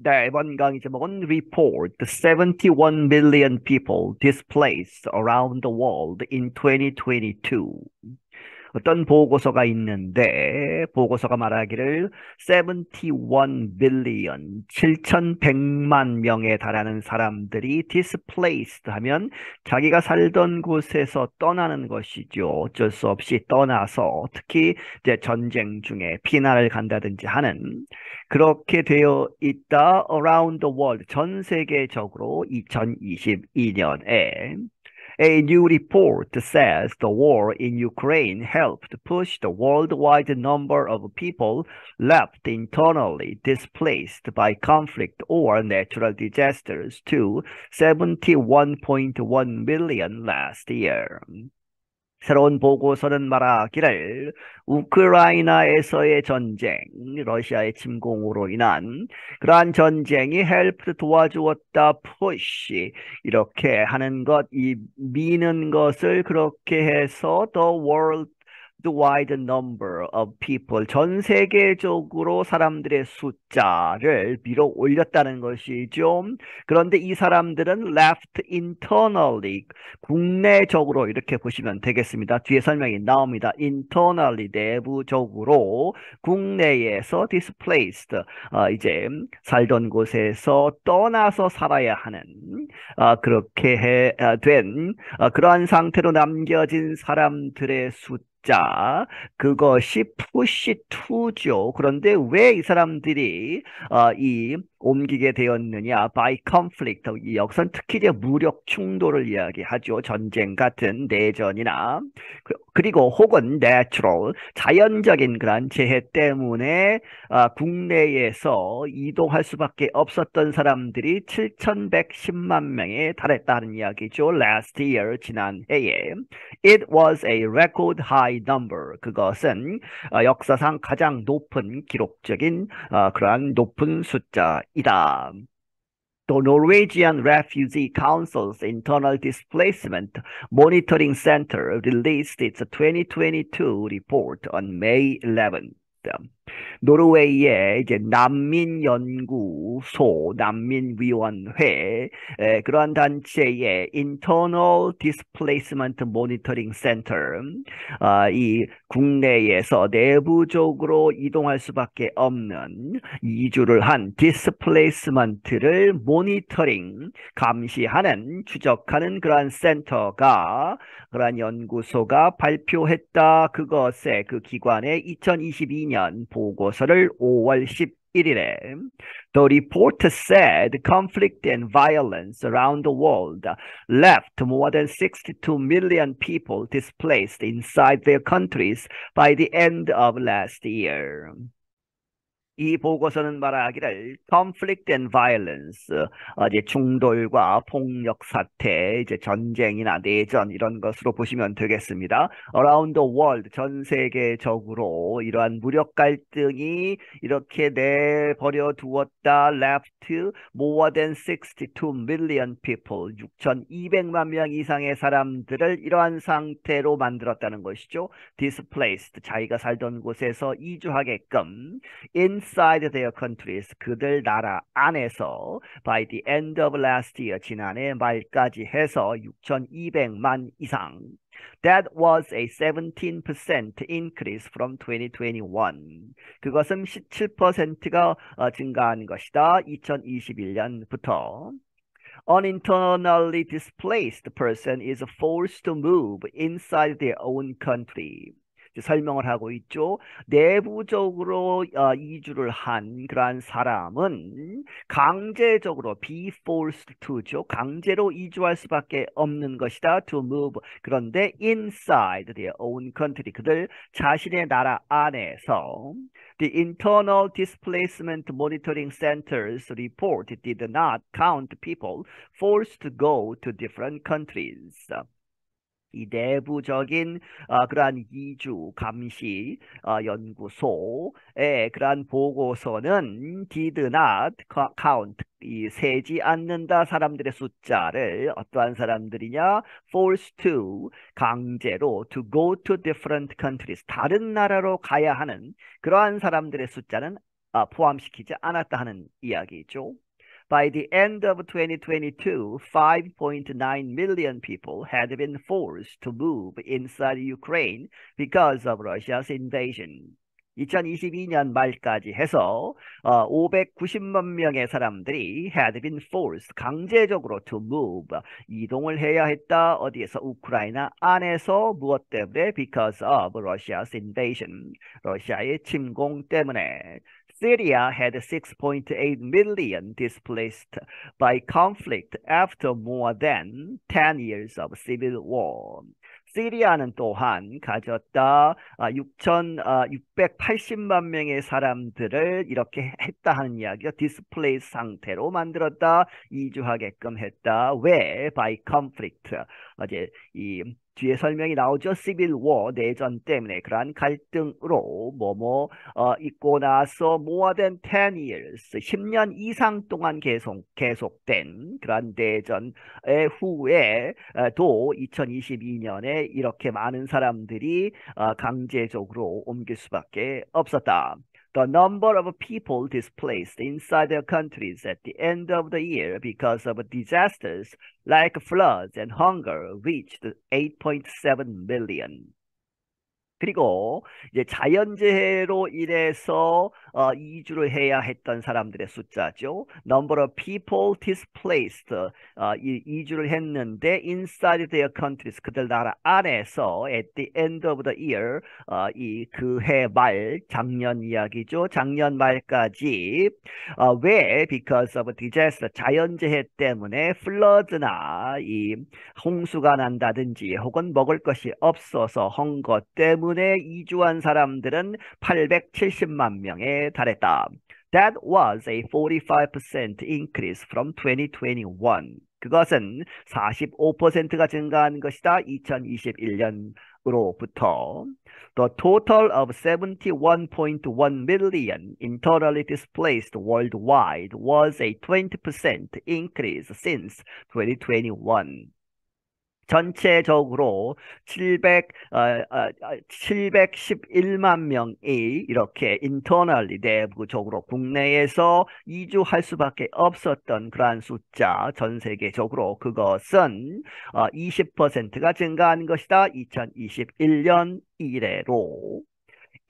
네, 이번 강의 제목은 Report 71 million people displaced around the world in 2022. 어떤 보고서가 있는데 보고서가 말하기를 71 billion 7,100만 명에 달하는 사람들이 displaced 하면 자기가 살던 곳에서 떠나는 것이죠. 어쩔 수 없이 떠나서 특히 이제 전쟁 중에 피난을 간다든지 하는 그렇게 되어 있다 around the world 전 세계적으로 2022년에 A new report says the war in Ukraine helped push the worldwide number of people left internally displaced by conflict or natural disasters to 71.1 million last year. 새로운 보고서는 말하기를 우크라이나에서의 전쟁, 러시아의 침공으로 인한 그러한 전쟁이 helped 도와주었다, push 이렇게 하는 것, 이 미는 것을 그렇게 해서 the world wide number of people 전 세계적으로 사람들의 숫자를 밀어 올렸다는 것이죠. 그런데 이 사람들은 left internally 국내적으로 이렇게 보시면 되겠습니다. 뒤에 설명이 나옵니다. internally 내부적으로 국내에서 displaced 이제 살던 곳에서 떠나서 살아야 하는 그렇게 된 그러한 상태로 남겨진 사람들의 숫자 그것이 푸시 2죠. 그런데 왜 이 사람들이 이 옮기게 되었느냐? by conflict. 이 역선 특히 이제 무력 충돌을 이야기하죠. 전쟁 같은 내전이나 그리고 혹은 natural 자연적인 그런 재해 때문에 국내에서 이동할 수밖에 없었던 사람들이 7,110만 명에 달했다는 이야기죠. last year 지난 해에 it was a record high number. 그것은 역사상 가장 높은 기록적인 그러한 높은 숫자이다. The Norwegian Refugee Council's Internal Displacement Monitoring Center released its 2022 report on May 11th. 노르웨이의 이제 난민연구소, 난민위원회 그러한 단체의 Internal Displacement Monitoring Center 이 국내에서 내부적으로 이동할 수밖에 없는 이주를 한 displacement를 모니터링 감시하는 추적하는 그러한 센터가 그러한 연구소가 발표했다. 그것의 그 기관의 2022년 보고서를 5월 11일에 The report said conflict and violence around the world left more than 62 million people displaced inside their countries by the end of last year. 이 보고서는 말하기를 conflict and violence, 이제 충돌과 폭력 사태, 이제 전쟁이나 내전 이런 것으로 보시면 되겠습니다. Around the world, 전 세계적으로 이러한 무력 갈등이 이렇게 내버려 두었다. Left more than 62 million people, 6,200만 명 이상의 사람들을 이러한 상태로 만들었다는 것이죠. Displaced, 자기가 살던 곳에서 이주하게끔 inside their countries 그들 나라 안에서 by the end of last year 지난해 말까지 해서 6,200만 이상 That was a 17% increase from 2021. 그것은 17%가 증가한 것이다. 2021년부터. An internally displaced person is forced to move inside their own country. 설명을 하고 있죠. 내부적으로 이주를 한 그러한 사람은 강제적으로 be forced to죠. 강제로 이주할 수밖에 없는 것이다. To move. 그런데 inside their own country. 그들 자신의 나라 안에서 The Internal Displacement Monitoring Center's report did not count people forced to go to different countries. 이 내부적인 그러한 이주 감시 연구소의 그러한 보고서는 did not count 이 세지 않는다 사람들의 숫자를 어떠한 사람들이냐 forced to 강제로 to go to different countries 다른 나라로 가야 하는 그러한 사람들의 숫자는 포함시키지 않았다 하는 이야기죠. By the end of 2022, 5.9 million people had been forced to move inside Ukraine because of Russia's invasion. 2022년 말까지 해서 590만 명의 사람들이 had been forced, 강제적으로 to move, 이동을 해야 했다. 어디에서? 우크라이나 안에서. 무엇 때문에? Because of Russia's invasion, 러시아의 침공 때문에. Syria had 6.8 million displaced by conflict after more than 10 years of civil war. 시리아는 또한 가졌다 680만 명의 사람들을 이렇게 했다 하는 이야기죠. displaced 상태로 만들었다, 이주하게끔 했다. 왜? by conflict. 어제 이 뒤에 설명이 나오죠. civil war, 내전 때문에 그러한 갈등으로 있고 나서 more than 10 years, 10년 이상 동안 계속된 그러한 내전의 후에 도 2022년에 이렇게 많은 사람들이 강제적으로 옮길 수밖에 없었다. The number of people displaced inside their countries at the end of the year because of disasters like floods and hunger reached 8.7 million. 그리고 이제 자연재해로 인해서 이주를 해야 했던 사람들의 숫자죠. Number of people displaced, 이주를 했는데 inside their countries, 그들 나라 안에서 at the end of the year, 그해 말, 작년 이야기죠. 작년 말까지. 왜? Because of disaster, 자연재해 때문에 floods나 이 홍수가 난다든지 혹은 먹을 것이 없어서 헝거 때문에 이주한 사람들은 870만 명에 달했다. That was a 45% increase from 2021. 그것은 45%가 증가한 것이다. 2021년으로부터. The total of 71.1 million internally displaced worldwide was a 20% increase since 2021. 전체적으로 711만 명이 이렇게 internally, 내부적으로 국내에서 이주할 수밖에 없었던 그러한 숫자, 전 세계적으로 그것은 20%가 증가한 것이다. 2021년 이래로.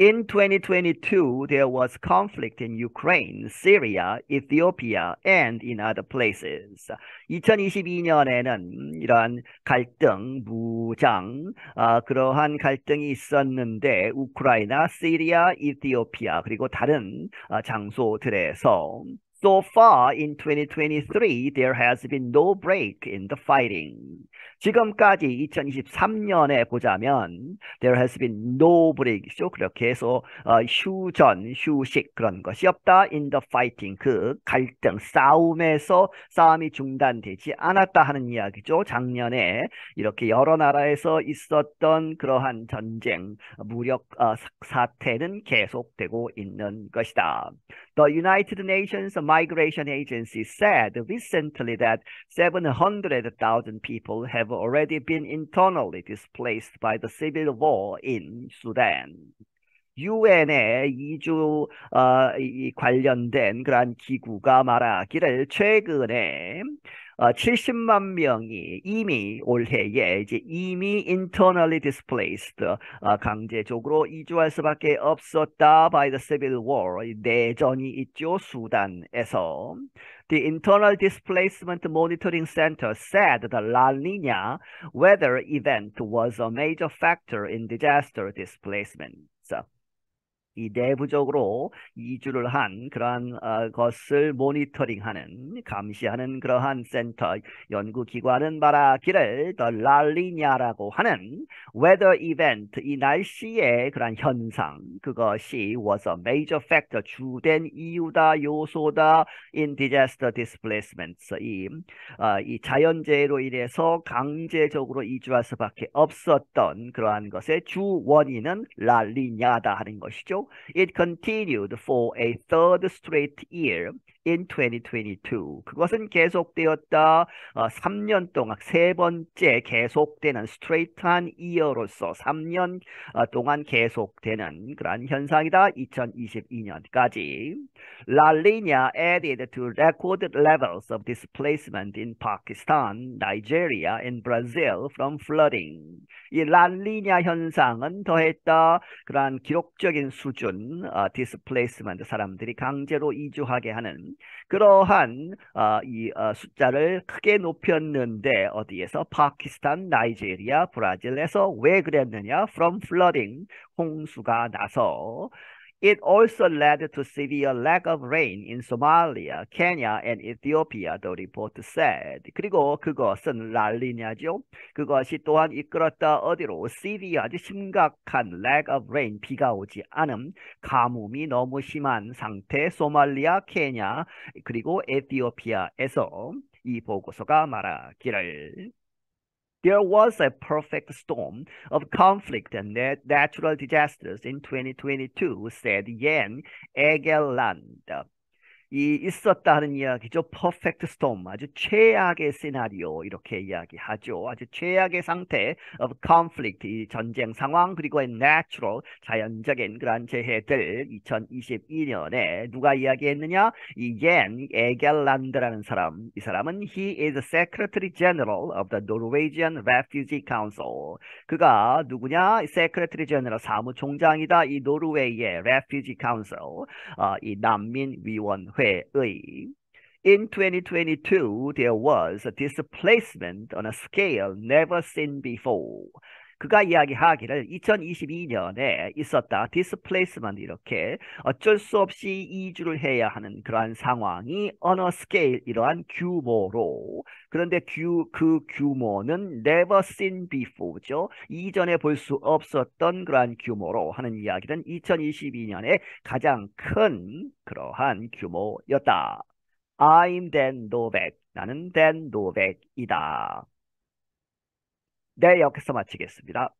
In 2022, there was conflict in Ukraine, Syria, Ethiopia, and in other places. 2022년에는 이러한 갈등, 무장, 그러한 갈등이 있었는데 우크라이나, 시리아, 이티오피아, 그리고 다른 장소들에서. So far in 2023, there has been no break in the fighting. 지금까지 2023년에 보자면 there has been no break이죠. 그렇게 해서 휴식 그런 것이 없다. in the fighting, 그 갈등, 싸움이 중단되지 않았다 하는 이야기죠. 작년에 이렇게 여러 나라에서 있었던 그러한 전쟁, 무력 사태는 계속되고 있는 것이다. The United Nations Migration Agency said recently that 700,000 people have already been internally displaced by the civil war in Sudan. 유엔의 이주 관련된 그러한 기구가 말하기를 최근에 70만 명이 이미 올해에 이미 internally displaced, 강제적으로 이주할 수밖에 없었다 by the civil war, 내전이 있죠. 수단에서. The Internal Displacement Monitoring Center said the La Nina weather event was a major factor in disaster displacement. 이 내부적으로 이주를 한 그러한 것을 모니터링하는, 감시하는 그러한 센터, 연구기관은 말하기를 the La Nina라고 하는 weather event, 이 날씨의 그러한 현상, 그것이 was a major factor, 주된 이유다, 요소다 in disaster displacements, 이 자연재해로 인해서 강제적으로 이주할 수밖에 없었던 그러한 것의 주 원인은 La Nina다 하는 것이죠. It continued for a third straight year in 2022. 그것은 계속되었다. 3년 동안 세 번째 계속되는 스트레이트한 이어로서 3년 동안 계속되는 그러한 현상이다. 2022년까지. La Nina added to record levels of displacement in Pakistan, Nigeria, and Brazil from flooding. 이 랄리냐 현상은 더했다. 그러한 기록적인 수준, displacement, 사람들이 강제로 이주하게 하는 그러한 숫자를 크게 높였는데 어디에서? 파키스탄, 나이지리아, 브라질에서. 왜 그랬느냐? From flooding, 홍수가 나서. It also led to severe lack of rain in Somalia, Kenya, and Ethiopia, the report said. 그리고 그것은 랄리냐죠. 그것이 또한 이끌었다 어디로? severe, 아주 심각한 lack of rain, 비가 오지 않음, 가뭄이 너무 심한 상태, 소말리아, 케냐, 그리고 에티오피아에서 이 보고서가 말하기를 There was a perfect storm of conflict and natural disasters in 2022, said Jan Egeland. 이 있었다 하는 이야기죠. perfect storm, 아주 최악의 시나리오 이렇게 이야기하죠. 아주 최악의 상태 of conflict, 이 전쟁 상황 그리고 natural, 자연적인 그러한 재해들 2022년에 누가 이야기했느냐? 이 옌 에겔란드라는 사람, 이 사람은 he is Secretary General of the Norwegian Refugee Council. 그가 누구냐? Secretary General, 사무총장이다. 이 노르웨이의 Refugee Council, 이 난민위원회의. In 2022, there was a displacement on a scale never seen before. 그가 이야기하기를 2022년에 있었다. displacement, 이렇게 어쩔 수 없이 이주를 해야 하는 그러한 상황이 on a scale, 이러한 규모로. 그런데 그 규모는 never seen before죠. 이전에 볼 수 없었던 그러한 규모로 하는 이야기는 2022년에 가장 큰 그러한 규모였다. I'm Dan Novak. 나는 Dan Novak이다. 네, 여기서 마치겠습니다.